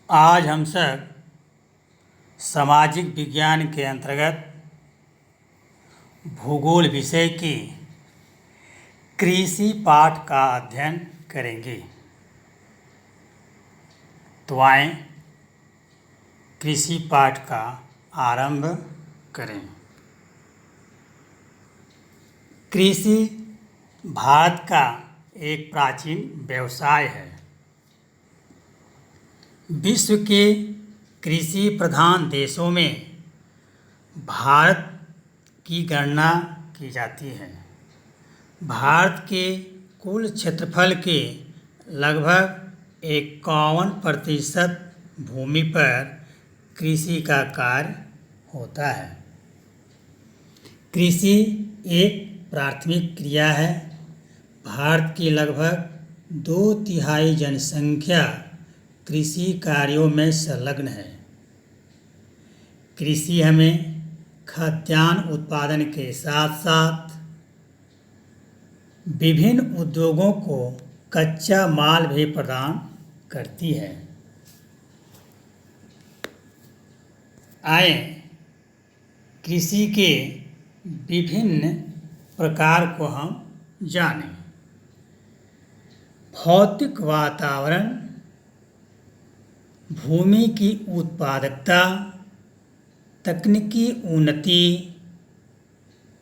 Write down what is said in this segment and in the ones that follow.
आज हम सब सामाजिक विज्ञान के अंतर्गत भूगोल विषय के कृषि पाठ का अध्ययन करेंगे। तो आए कृषि पाठ का आरंभ करें। कृषि भारत का एक प्राचीन व्यवसाय है। विश्व के कृषि प्रधान देशों में भारत की गणना की जाती है। भारत के कुल क्षेत्रफल के लगभग 51% भूमि पर कृषि का कार्य होता है। कृषि एक प्राथमिक क्रिया है। भारत की लगभग 2/3 जनसंख्या कृषि कार्यों में संलग्न है। कृषि हमें खाद्यान्न उत्पादन के साथ साथ विभिन्न उद्योगों को कच्चा माल भी प्रदान करती है। आए कृषि के विभिन्न प्रकार को हम जानें। भौतिक वातावरण, भूमि की उत्पादकता, तकनीकी उन्नति,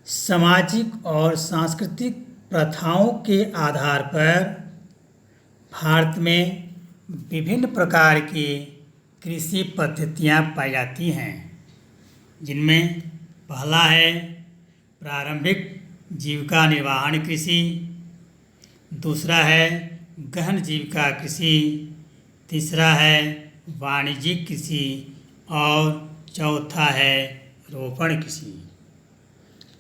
सामाजिक और सांस्कृतिक प्रथाओं के आधार पर भारत में विभिन्न प्रकार की कृषि पद्धतियाँ पाई जाती हैं, जिनमें पहला है प्रारंभिक जीविका निर्वाहन कृषि, दूसरा है गहन जीविका कृषि, तीसरा है वाणिज्यिक कृषि और चौथा है रोपण कृषि।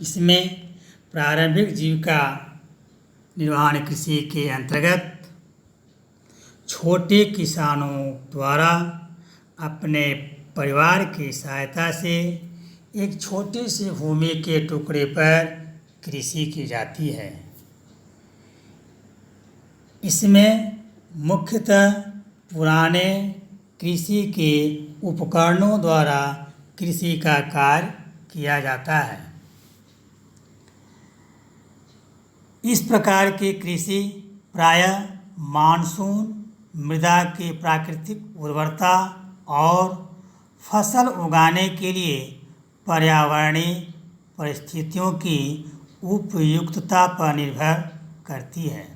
इसमें प्रारंभिक जीविका निर्वाहन कृषि के अंतर्गत छोटे किसानों द्वारा अपने परिवार की सहायता से एक छोटी सी भूमि के टुकड़े पर कृषि की जाती है। इसमें मुख्यतः पुराने कृषि के उपकरणों द्वारा कृषि का कार्य किया जाता है। इस प्रकार की कृषि प्रायः मानसून, मृदा की प्राकृतिक उर्वरता और फसल उगाने के लिए पर्यावरणीय परिस्थितियों की उपयुक्तता पर निर्भर करती है।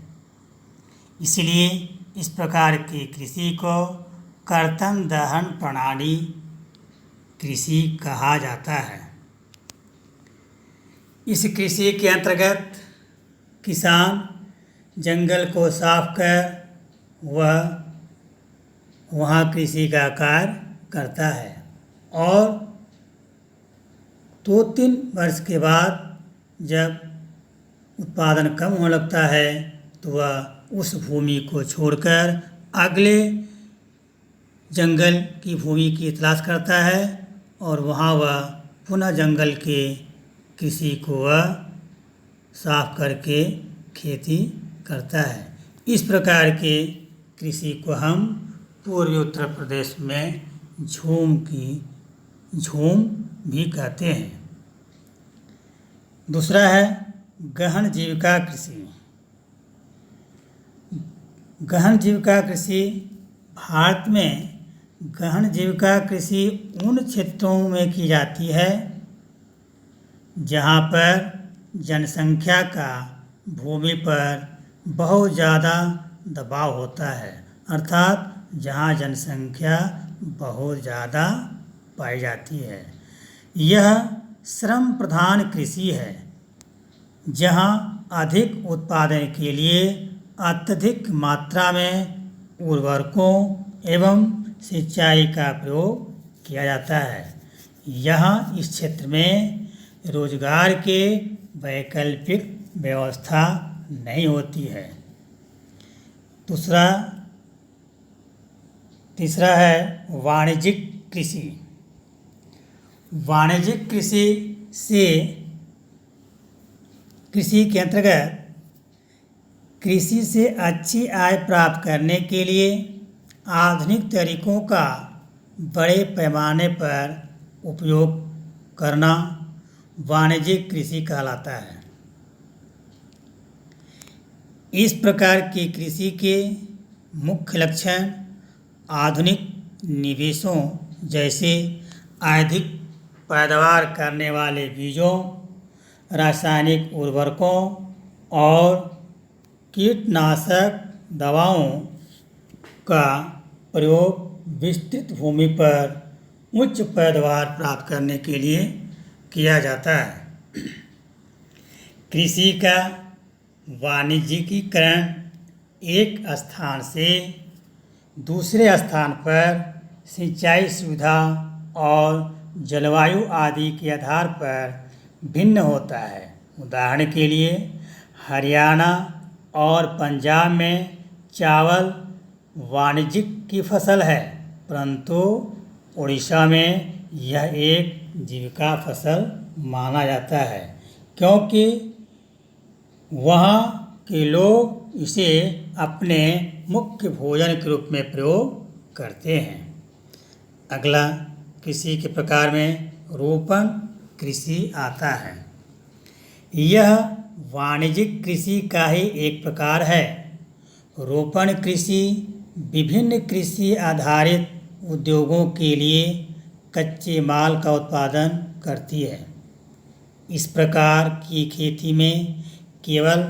इसलिए इस प्रकार की कृषि को कर्तन दहन प्रणाली कृषि कहा जाता है। इस कृषि के अंतर्गत किसान जंगल को साफ कर वहाँ कृषि का कार्य करता है और 2-3 वर्ष के बाद जब उत्पादन कम होने लगता है तो वह उस भूमि को छोड़कर अगले जंगल की भूमि की तलाश करता है और वहाँ वह पुनः जंगल के कृषि को वह साफ करके खेती करता है। इस प्रकार के कृषि को हम पूर्वी उत्तर प्रदेश में झूम भी कहते हैं। दूसरा है गहन जीविका कृषि। गहन जीविका कृषि भारत में गहन जीविका कृषि उन क्षेत्रों में की जाती है जहाँ पर जनसंख्या का भूमि पर बहुत ज़्यादा दबाव होता है, अर्थात जहाँ जनसंख्या बहुत ज़्यादा पाई जाती है। यह श्रम प्रधान कृषि है जहाँ अधिक उत्पादन के लिए अत्यधिक मात्रा में उर्वरकों एवं सिंचाई का प्रयोग किया जाता है। यहाँ इस क्षेत्र में रोजगार के वैकल्पिक व्यवस्था नहीं होती है। तीसरा है वाणिज्यिक कृषि। वाणिज्यिक कृषि के अंतर्गत कृषि से अच्छी आय प्राप्त करने के लिए आधुनिक तरीकों का बड़े पैमाने पर उपयोग करना वाणिज्यिक कृषि कहलाता है। इस प्रकार की कृषि के मुख्य लक्षण आधुनिक निवेशों जैसे अधिक पैदावार करने वाले बीजों, रासायनिक उर्वरकों और कीटनाशक दवाओं का प्रयोग विस्तृत भूमि पर उच्च पैदावार प्राप्त करने के लिए किया जाता है। कृषि का वाणिज्यिकीकरण एक स्थान से दूसरे स्थान पर सिंचाई सुविधा और जलवायु आदि के आधार पर भिन्न होता है। उदाहरण के लिए हरियाणा और पंजाब में चावल वाणिज्यिक की फसल है, परंतु उड़ीसा में यह एक जीविका फसल माना जाता है, क्योंकि वहाँ के लोग इसे अपने मुख्य भोजन के रूप में प्रयोग करते हैं। अगला कृषि के प्रकार में रोपण कृषि आता है। यह वाणिज्यिक कृषि का ही एक प्रकार है। रोपण कृषि विभिन्न कृषि आधारित उद्योगों के लिए कच्चे माल का उत्पादन करती है। इस प्रकार की खेती में केवल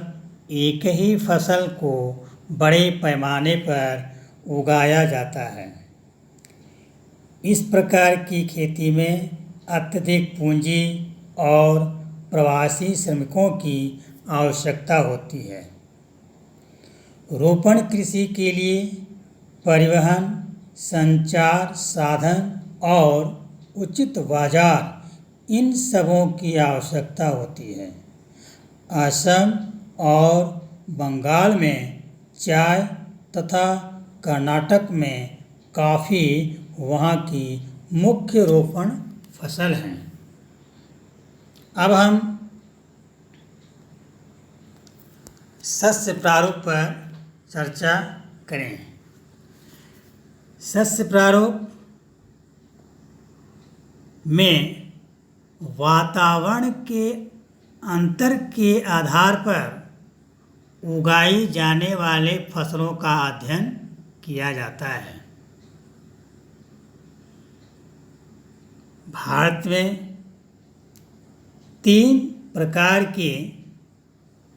एक ही फसल को बड़े पैमाने पर उगाया जाता है। इस प्रकार की खेती में अत्यधिक पूंजी और प्रवासी श्रमिकों की आवश्यकता होती है। रोपण कृषि के लिए परिवहन, संचार साधन और उचित बाजार इन सबों की आवश्यकता होती है। असम और बंगाल में चाय तथा कर्नाटक में कॉफ़ी वहाँ की मुख्य रोपण फसल हैं। अब हम शस्य प्रारूप पर चर्चा करें। शस्य प्रारूप में वातावरण के अंतर के आधार पर उगाई जाने वाले फसलों का अध्ययन किया जाता है। भारत में 3 प्रकार के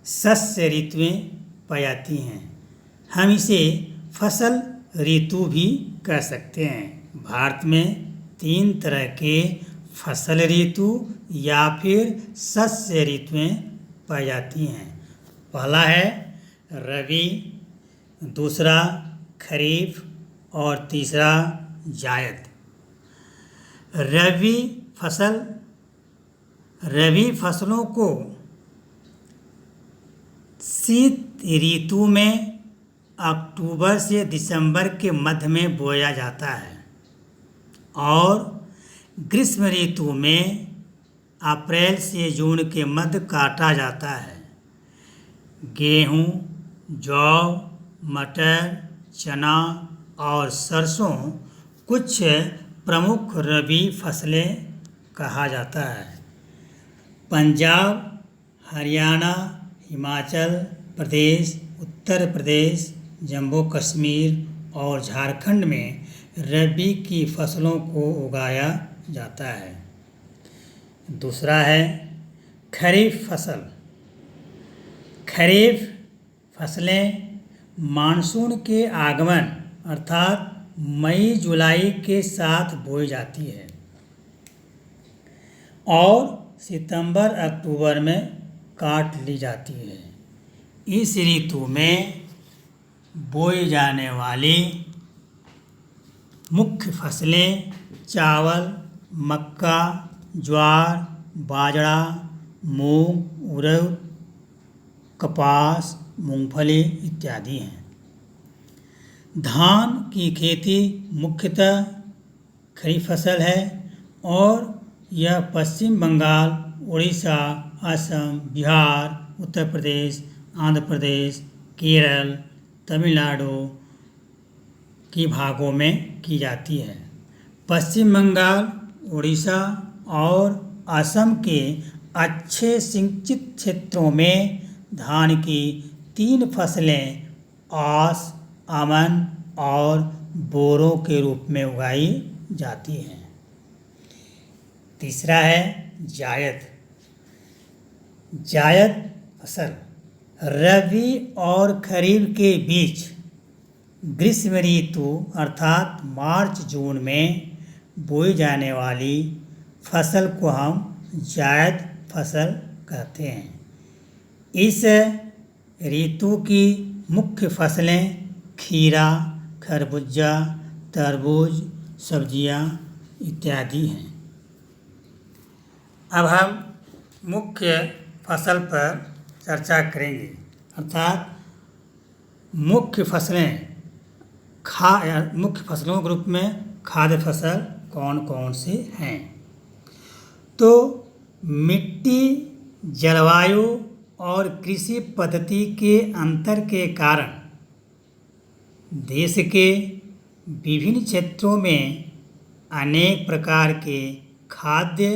शस्य ऋतुएं पाई जाती हैं। हम इसे फसल ऋतु भी कह सकते हैं। भारत में 3 तरह के फसल ऋतु या फिर शस्य ऋतुएं पाई जाती हैं। पहला है रबी, दूसरा खरीफ और तीसरा जायद। रबी फसलों को शीत ऋतु में अक्टूबर से दिसंबर के मध्य में बोया जाता है और ग्रीष्म ऋतु में अप्रैल से जून के मध्य काटा जाता है। गेहूँ, जौ, मटर, चना और सरसों कुछ प्रमुख रबी फसलें कहा जाता है। पंजाब, हरियाणा, हिमाचल प्रदेश, उत्तर प्रदेश, जम्मू कश्मीर और झारखंड में रबी की फसलों को उगाया जाता है। दूसरा है खरीफ फसल। खरीफ फसलें मानसून के आगमन अर्थात मई जुलाई के साथ बोई जाती है और सितंबर अक्टूबर में काट ली जाती है। इस ऋतु में बोई जाने वाली मुख्य फसलें चावल, मक्का, ज्वार, बाजरा, मूंग, उड़द, कपास, मूंगफली इत्यादि हैं। धान की खेती मुख्यतः खरीफ फसल है और यह पश्चिम बंगाल, उड़ीसा, असम, बिहार, उत्तर प्रदेश, आंध्र प्रदेश, केरल, तमिलनाडु की भागों में की जाती है। पश्चिम बंगाल, उड़ीसा और असम के अच्छे सिंचित क्षेत्रों में धान की 3 फसलें आस, अमन और बोरो के रूप में उगाई जाती हैं। तीसरा है जायद। जायद फसल रबी और खरीफ के बीच ग्रीष्म ऋतु अर्थात मार्च जून में बोई जाने वाली फसल को हम जायद फसल कहते हैं। इस ऋतु की मुख्य फसलें खीरा, खरबूजा, तरबूज, सब्जियां इत्यादि हैं। अब हम मुख्य फसल पर चर्चा करेंगे, अर्थात मुख्य फसलों के रूप में खाद्य फसल कौन कौन से हैं। तो मिट्टी, जलवायु और कृषि पद्धति के अंतर के कारण देश के विभिन्न क्षेत्रों में अनेक प्रकार के खाद्य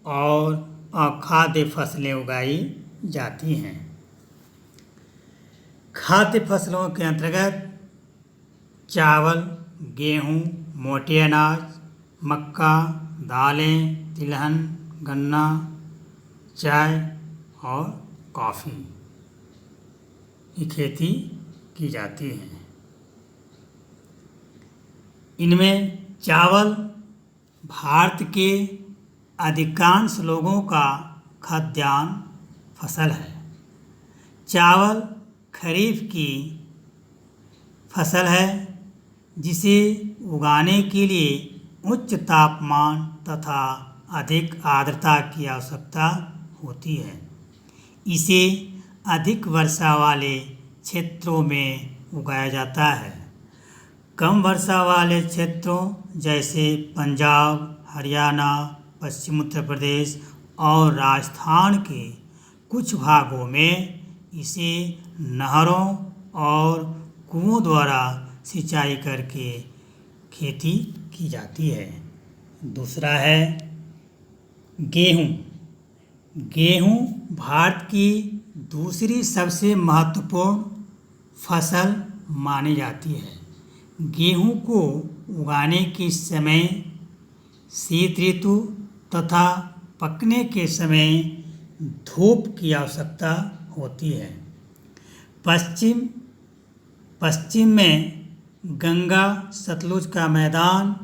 और अखाद्य फसलें उगाई जाती हैं। खाद्य फसलों के अंतर्गत चावल, गेहूँ, मोटे अनाज, मक्का, दालें, तिलहन, गन्ना, चाय और कॉफ़ी की खेती की जाती है। इनमें चावल भारत के अधिकांश लोगों का खाद्यान्न फसल है। चावल खरीफ की फसल है जिसे उगाने के लिए उच्च तापमान तथा अधिक आर्द्रता की आवश्यकता होती है। इसे अधिक वर्षा वाले क्षेत्रों में उगाया जाता है। कम वर्षा वाले क्षेत्रों जैसे पंजाब, हरियाणा, पश्चिम उत्तर प्रदेश और राजस्थान के कुछ भागों में इसे नहरों और कुओं द्वारा सिंचाई करके खेती की जाती है। दूसरा है गेहूँ। गेहूँ भारत की दूसरी सबसे महत्वपूर्ण फसल मानी जाती है। गेहूँ को उगाने के समय शीत ऋतु तथा पकने के समय धूप की आवश्यकता होती है। पश्चिम में गंगा सतलुज का मैदान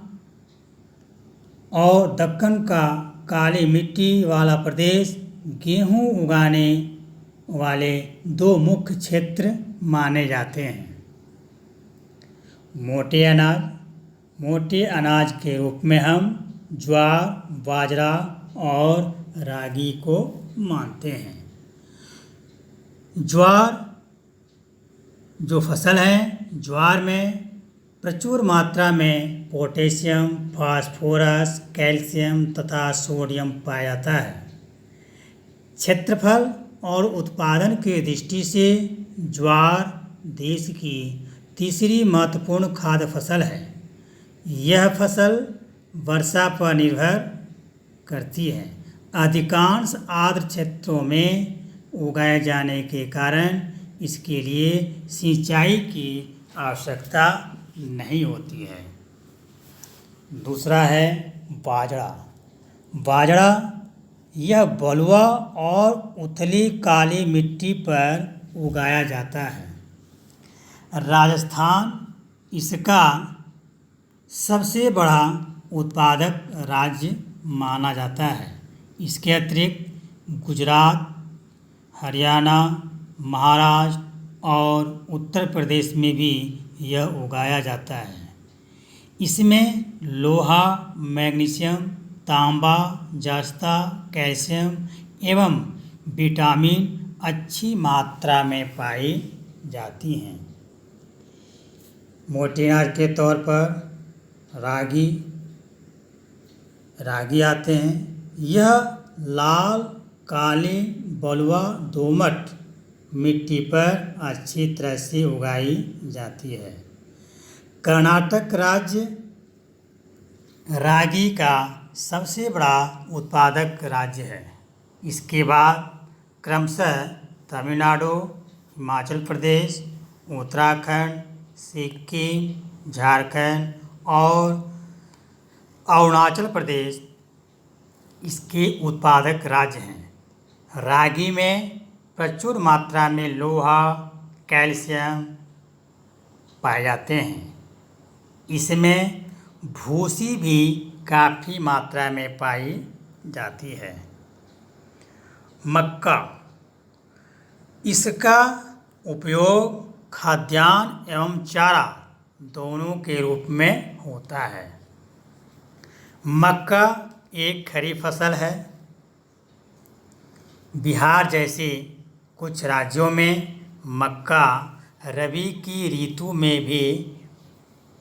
और दक्कन का काली मिट्टी वाला प्रदेश गेहूँ उगाने वाले 2 मुख्य क्षेत्र माने जाते हैं। मोटे अनाज के रूप में हम ज्वार, बाजरा और रागी को मानते हैं। ज्वार जो फसल है, ज्वार में प्रचुर मात्रा में पोटेशियम, फास्फोरस, कैल्शियम तथा सोडियम पाया जाता है। क्षेत्रफल और उत्पादन की दृष्टि से ज्वार देश की तीसरी महत्वपूर्ण खाद्य फसल है। यह फसल वर्षा पर निर्भर करती है। अधिकांश आर्द्र क्षेत्रों में उगाए जाने के कारण इसके लिए सिंचाई की आवश्यकता नहीं होती है। दूसरा है बाजरा। बाजरा यह बलुआ और उथली काली मिट्टी पर उगाया जाता है। राजस्थान इसका सबसे बड़ा उत्पादक राज्य माना जाता है। इसके अतिरिक्त गुजरात, हरियाणा, महाराष्ट्र और उत्तर प्रदेश में भी यह उगाया जाता है। इसमें लोहा, मैग्नीशियम, तांबा, जस्ता, कैल्शियम एवं विटामिन अच्छी मात्रा में पाई जाती हैं। मोटे अनाज के तौर पर रागी आते हैं। यह लाल, काली, बलुआ, दोमट मिट्टी पर अच्छी तरह से उगाई जाती है। कर्नाटक राज्य रागी का सबसे बड़ा उत्पादक राज्य है। इसके बाद क्रमशः तमिलनाडु, हिमाचल प्रदेश, उत्तराखंड, सिक्किम, झारखंड और अरुणाचल प्रदेश इसके उत्पादक राज्य हैं। रागी में प्रचुर मात्रा में लोहा, कैल्शियम पाए जाते हैं। इसमें भूसी भी काफ़ी मात्रा में पाई जाती है। मक्का, इसका उपयोग खाद्यान्न एवं चारा दोनों के रूप में होता है। मक्का एक खरीफ फसल है। बिहार जैसे कुछ राज्यों में मक्का रबी की ऋतु में भी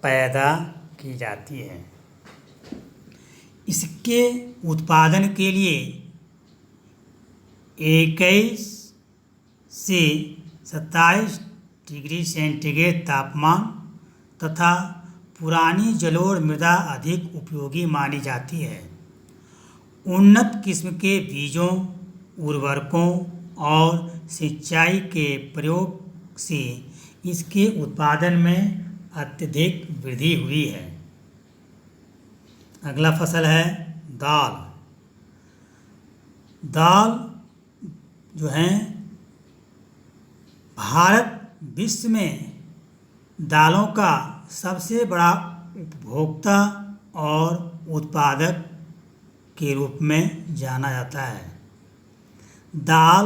पैदा की जाती है। इसके उत्पादन के लिए 21 से 27 डिग्री सेंटीग्रेड तापमान तथा पुरानी जलोढ़ मृदा अधिक उपयोगी मानी जाती है। उन्नत किस्म के बीजों, उर्वरकों और सिंचाई के प्रयोग से इसके उत्पादन में अत्यधिक वृद्धि हुई है। अगला फसल है दाल। दाल जो है भारत विश्व में दालों का सबसे बड़ा उपभोक्ता और उत्पादक के रूप में जाना जाता है। दाल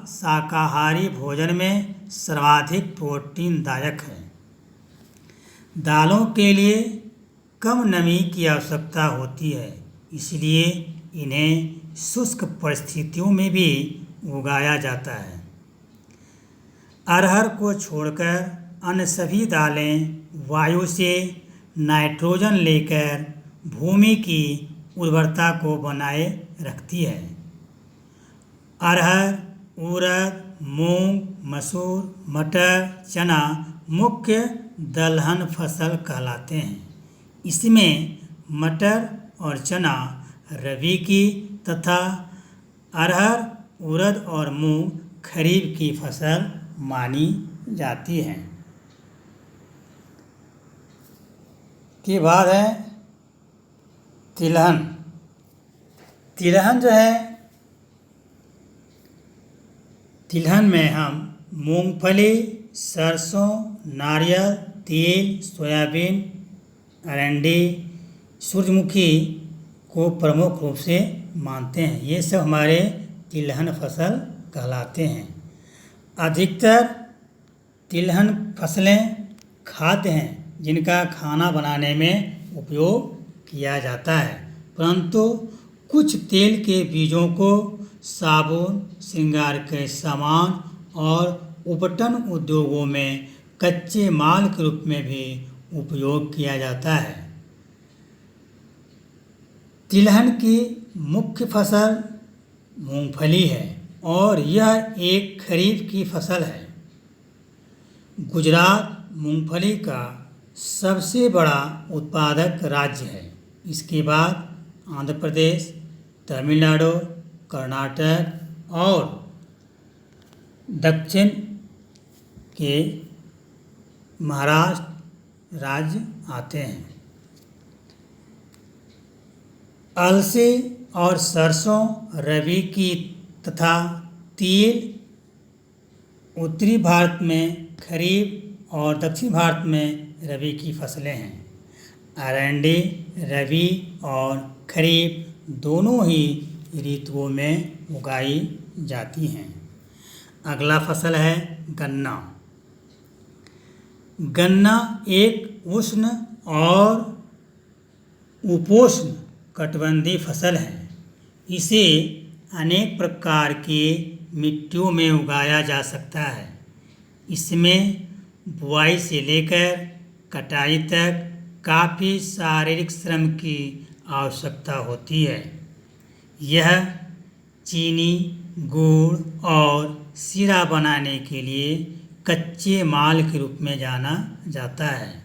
शाकाहारी भोजन में सर्वाधिक प्रोटीनदायक है। दालों के लिए कम नमी की आवश्यकता होती है, इसलिए इन्हें शुष्क परिस्थितियों में भी उगाया जाता है। अरहर को छोड़कर अन्य सभी दालें वायु से नाइट्रोजन लेकर भूमि की उर्वरता को बनाए रखती है। अरहर, उड़द, मूंग, मसूर, मटर, चना मुख्य दलहन फसल कहलाते हैं। इसमें मटर और चना रबी की तथा अरहर, उड़द और मूंग खरीफ की फसल मानी जाती हैं। के बाद है तिलहन। तिलहन जो है, तिलहन में हम मूंगफली, सरसों, नारियल तेल, सोयाबीन, अरंडी, सूरजमुखी को प्रमुख रूप से मानते हैं। ये सब हमारे तिलहन फसल कहलाते हैं। अधिकतर तिलहन फसलें खाद्य हैं जिनका खाना बनाने में उपयोग किया जाता है, परंतु कुछ तेल के बीजों को साबुन, श्रृंगार के सामान और उपटन उद्योगों में कच्चे माल के रूप में भी उपयोग किया जाता है। तिलहन की मुख्य फसल मूंगफली है और यह एक खरीफ की फसल है। गुजरात मूंगफली का सबसे बड़ा उत्पादक राज्य है। इसके बाद आंध्र प्रदेश, तमिलनाडु, कर्नाटक और दक्षिण के महाराष्ट्र राज्य आते हैं। अलसी और सरसों रबी की तथा तिल उत्तरी भारत में खरीफ और दक्षिण भारत में रबी की फसलें हैं। अरंडी रबी और खरीफ दोनों ही ऋतुओं में उगाई जाती हैं। अगला फसल है गन्ना। गन्ना एक उष्ण और उपोष्ण कटिबंधीय फसल है। इसे अनेक प्रकार की मिट्टियों में उगाया जा सकता है। इसमें बुआई से लेकर कटाई तक काफ़ी शारीरिक श्रम की आवश्यकता होती है। यह चीनी, गुड़ और शीरा बनाने के लिए कच्चे माल के रूप में जाना जाता है।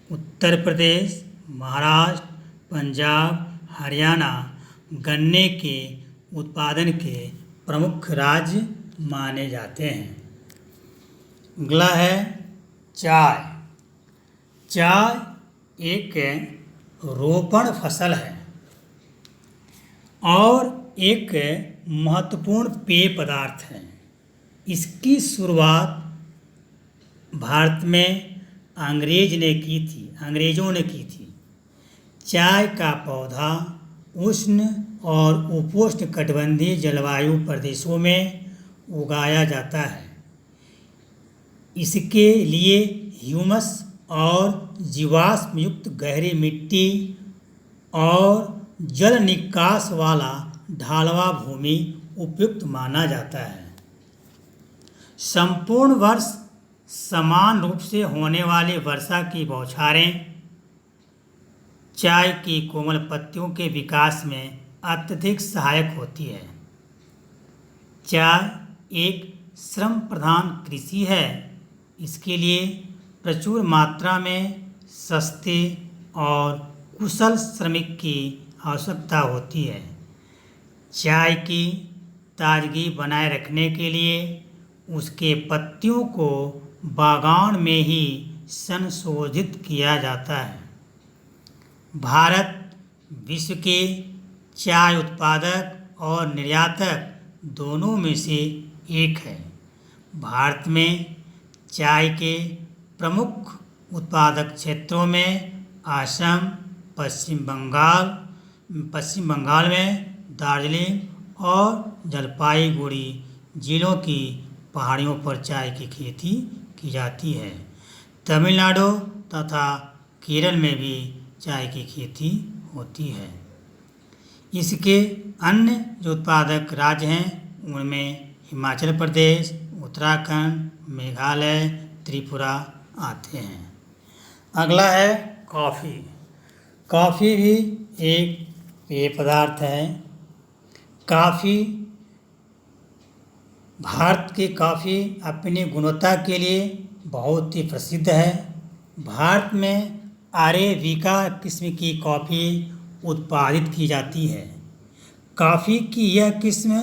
उत्तर प्रदेश, महाराष्ट्र, पंजाब, हरियाणा गन्ने के उत्पादन के प्रमुख राज्य माने जाते हैं। अगला है चाय। चाय एक रोपण फसल है और एक महत्वपूर्ण पेय पदार्थ है। इसकी शुरुआत भारत में अंग्रेज़ों ने की थी। चाय का पौधा उष्ण और उपोष्ण कटिबंधीय जलवायु प्रदेशों में उगाया जाता है। इसके लिए ह्यूमस और जीवाश्म युक्त गहरी मिट्टी और जल निकास वाला ढलुआ भूमि उपयुक्त माना जाता है। संपूर्ण वर्ष समान रूप से होने वाली वर्षा की बौछारें चाय की कोमल पत्तियों के विकास में अत्यधिक सहायक होती है। चाय एक श्रम प्रधान कृषि है। इसके लिए प्रचुर मात्रा में सस्ते और कुशल श्रमिक की आवश्यकता होती है। चाय की ताजगी बनाए रखने के लिए उसके पत्तियों को बागान में ही संशोधित किया जाता है। भारत विश्व के चाय उत्पादक और निर्यातक दोनों में से एक है। भारत में चाय के प्रमुख उत्पादक क्षेत्रों में असम, पश्चिम बंगाल में दार्जिलिंग और जलपाईगुड़ी जिलों की पहाड़ियों पर चाय की खेती की जाती है। तमिलनाडु तथा केरल में भी चाय की खेती होती है। इसके अन्य जो उत्पादक राज्य हैं उनमें हिमाचल प्रदेश, उत्तराखंड, मेघालय, त्रिपुरा आते हैं। अगला है कॉफ़ी। कॉफ़ी भी एक पेय पदार्थ है। कॉफ़ी भारत की कॉफ़ी अपनी गुणवत्ता के लिए बहुत ही प्रसिद्ध है। भारत में अरेबिका किस्म की कॉफ़ी उत्पादित की जाती है। कॉफ़ी की यह किस्म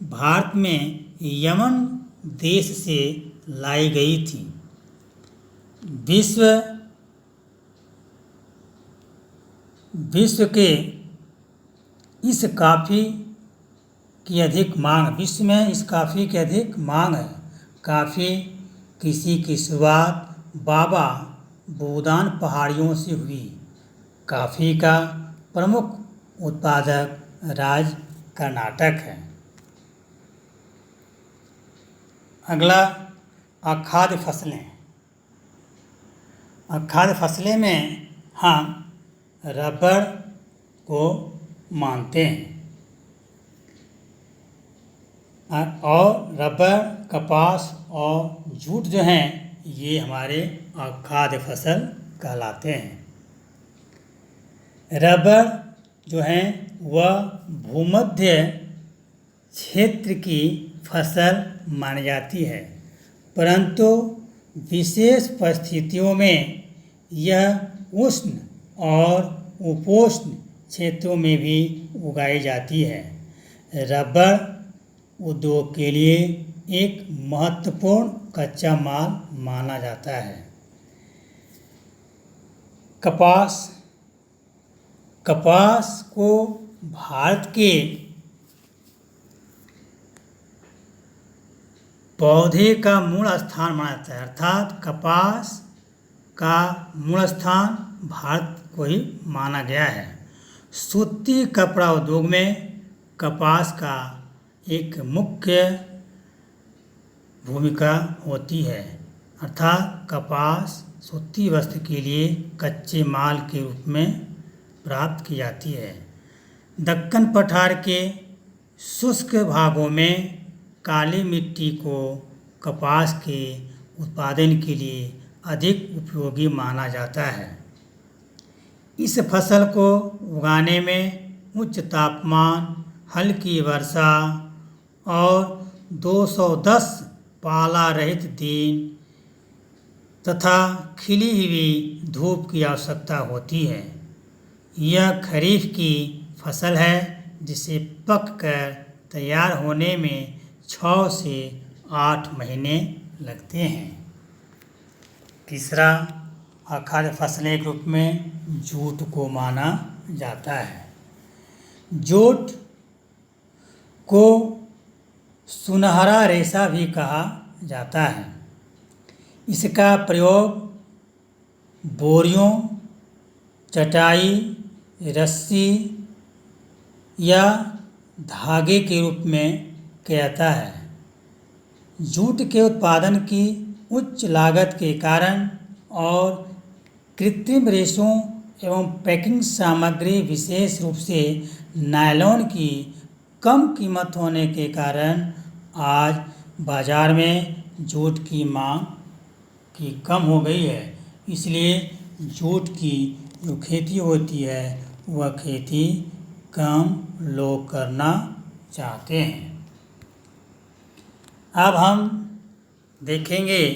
भारत में यमन देश से लाई गई थी। विश्व के इस कॉफ़ी की अधिक मांग है। कॉफ़ी कृषि की शुरुआत बाबा बूदान पहाड़ियों से हुई। कॉफ़ी का प्रमुख उत्पादक राज्य कर्नाटक है। अगला अखाद्य फसलें। अखाद्य फसलें में हम रबर को मानते हैं और रबर, कपास और जूट जो हैं ये हमारे अखाद्य फसल कहलाते हैं। रबर जो है वह भूमध्य क्षेत्र की फसल मानी जाती है, परंतु विशेष परिस्थितियों में यह उष्ण और उपोष्ण क्षेत्रों में भी उगाई जाती है। रबर उद्योग के लिए एक महत्वपूर्ण कच्चा माल माना जाता है। कपास को भारत के पौधे का मूल स्थान माना जाता है, अर्थात कपास का मूल स्थान भारत को ही माना गया है। सूती कपड़ा उद्योग में कपास का एक मुख्य भूमिका होती है, अर्थात कपास सूती वस्त्र के लिए कच्चे माल के रूप में प्राप्त की जाती है। दक्कन पठार के शुष्क भागों में काली मिट्टी को कपास के उत्पादन के लिए अधिक उपयोगी माना जाता है। इस फसल को उगाने में उच्च तापमान, हल्की वर्षा और 210 पाला रहित दिन तथा खिली हुई धूप की आवश्यकता होती है। यह खरीफ की फसल है जिसे पककर तैयार होने में 6 से 8 महीने लगते हैं। तीसरा, अखाद्य फसलें के रूप में जूट को माना जाता है। जूट को सुनहरा रेशा भी कहा जाता है। इसका प्रयोग बोरियों, चटाई, रस्सी या धागे के रूप में किया जाता है। जूट के उत्पादन की उच्च लागत के कारण और कृत्रिम रेशों एवं पैकिंग सामग्री, विशेष रूप से नायलॉन की कम कीमत होने के कारण आज बाजार में जूट की मांग की कम हो गई है। इसलिए जूट की जो खेती होती है वह खेती कम लोग करना चाहते हैं। अब हम देखेंगे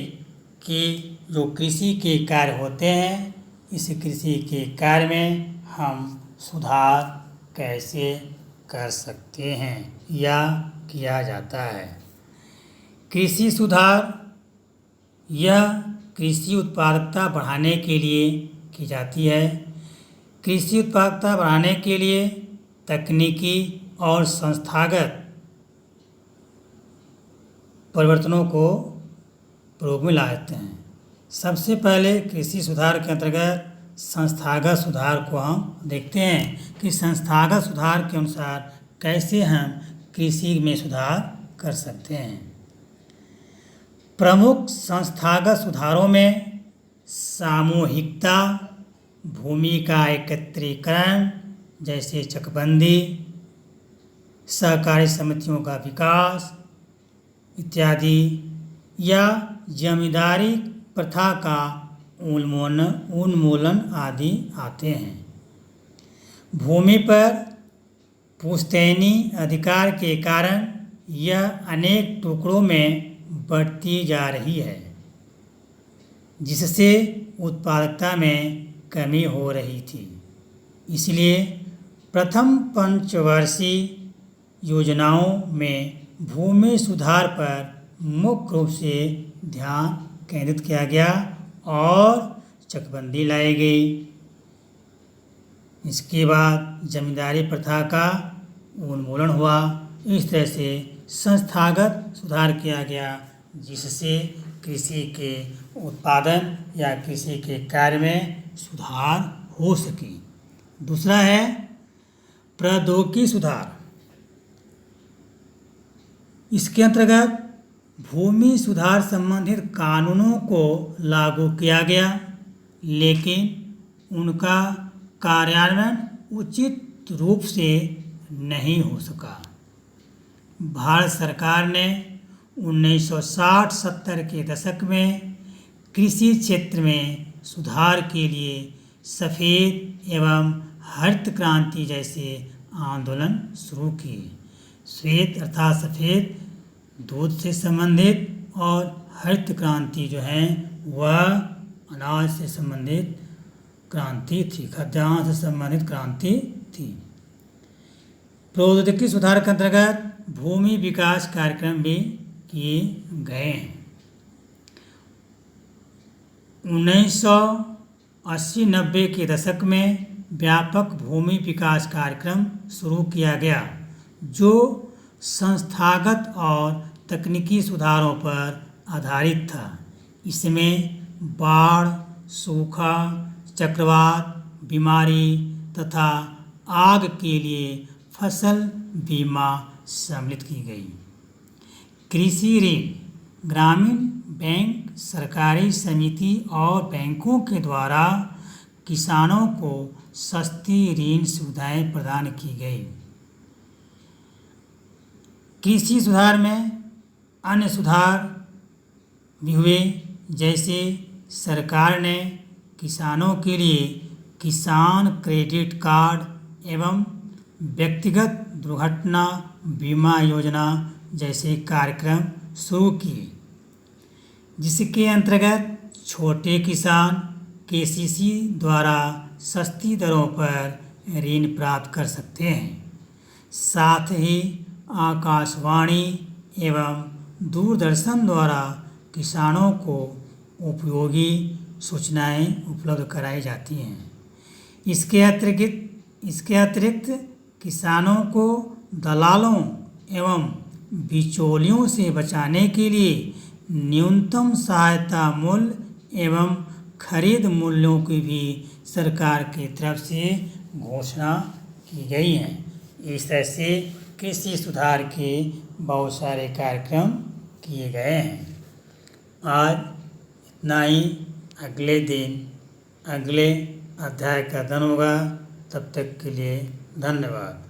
कि जो कृषि के कार्य होते हैं, इस कृषि के कार्य में हम सुधार कैसे कर सकते हैं या किया जाता है। कृषि सुधार यह कृषि उत्पादकता बढ़ाने के लिए की जाती है। कृषि उत्पादकता बढ़ाने के लिए तकनीकी और संस्थागत परिवर्तनों को प्रयोग में लाते हैं। सबसे पहले कृषि सुधार के अंतर्गत संस्थागत सुधार को हम देखते हैं कि संस्थागत सुधार के अनुसार कैसे हम कृषि में सुधार कर सकते हैं। प्रमुख संस्थागत सुधारों में सामूहिकता, भूमि का एकत्रीकरण जैसे चकबंदी, सहकारी समितियों का विकास इत्यादि, या जमींदारी प्रथा का उन्मूलन आदि आते हैं। भूमि पर पुश्तैनी अधिकार के कारण यह अनेक टुकड़ों में बढ़ती जा रही है, जिससे उत्पादकता में कमी हो रही थी। इसलिए प्रथम पंचवर्षीय योजनाओं में भूमि सुधार पर मुख्य रूप से ध्यान केंद्रित किया गया और चकबंदी लाई गई। इसके बाद जमींदारी प्रथा का उन्मूलन हुआ। इस तरह से संस्थागत सुधार किया गया, जिससे कृषि के उत्पादन या कृषि के कार्य में सुधार हो सके। दूसरा है प्रौद्योगिकी सुधार। इसके अंतर्गत भूमि सुधार संबंधित कानूनों को लागू किया गया, लेकिन उनका कार्यान्वयन उचित रूप से नहीं हो सका। भारत सरकार ने 1960-70 के दशक में कृषि क्षेत्र में सुधार के लिए सफ़ेद एवं हरित क्रांति जैसे आंदोलन शुरू किए। श्वेत अर्थात सफ़ेद दूध से संबंधित, और हरित क्रांति जो है वह अनाज से संबंधित क्रांति थी, खाद्यान्न से संबंधित क्रांति थी। प्रौद्योगिकी सुधार के अंतर्गत भूमि विकास कार्यक्रम भी किए गए हैं। 1980-90 के दशक में व्यापक भूमि विकास कार्यक्रम शुरू किया गया, जो संस्थागत और तकनीकी सुधारों पर आधारित था। इसमें बाढ़, सूखा, चक्रवात, बीमारी तथा आग के लिए फसल बीमा सम्मिलित की गई। कृषि ऋण ग्रामीण बैंक, सरकारी समिति और बैंकों के द्वारा किसानों को सस्ती ऋण सुविधाएं प्रदान की गई। कृषि सुधार में अन्य सुधार भी हुए, जैसे सरकार ने किसानों के लिए किसान क्रेडिट कार्ड एवं व्यक्तिगत दुर्घटना बीमा योजना जैसे कार्यक्रम शुरू किए, जिसके अंतर्गत छोटे किसान केसीसी द्वारा सस्ती दरों पर ऋण प्राप्त कर सकते हैं। साथ ही आकाशवाणी एवं दूरदर्शन द्वारा किसानों को उपयोगी सूचनाएं उपलब्ध कराई जाती हैं। इसके अतिरिक्त किसानों को दलालों एवं बिचौलियों से बचाने के लिए न्यूनतम सहायता मूल्य एवं खरीद मूल्यों की भी सरकार की तरफ से घोषणा की गई है। इस तरह से कृषि सुधार के बहुत सारे कार्यक्रम किए गए हैं। आज इतना ही। अगले दिन अगले अध्याय का दिन होगा। तब तक के लिए धन्यवाद।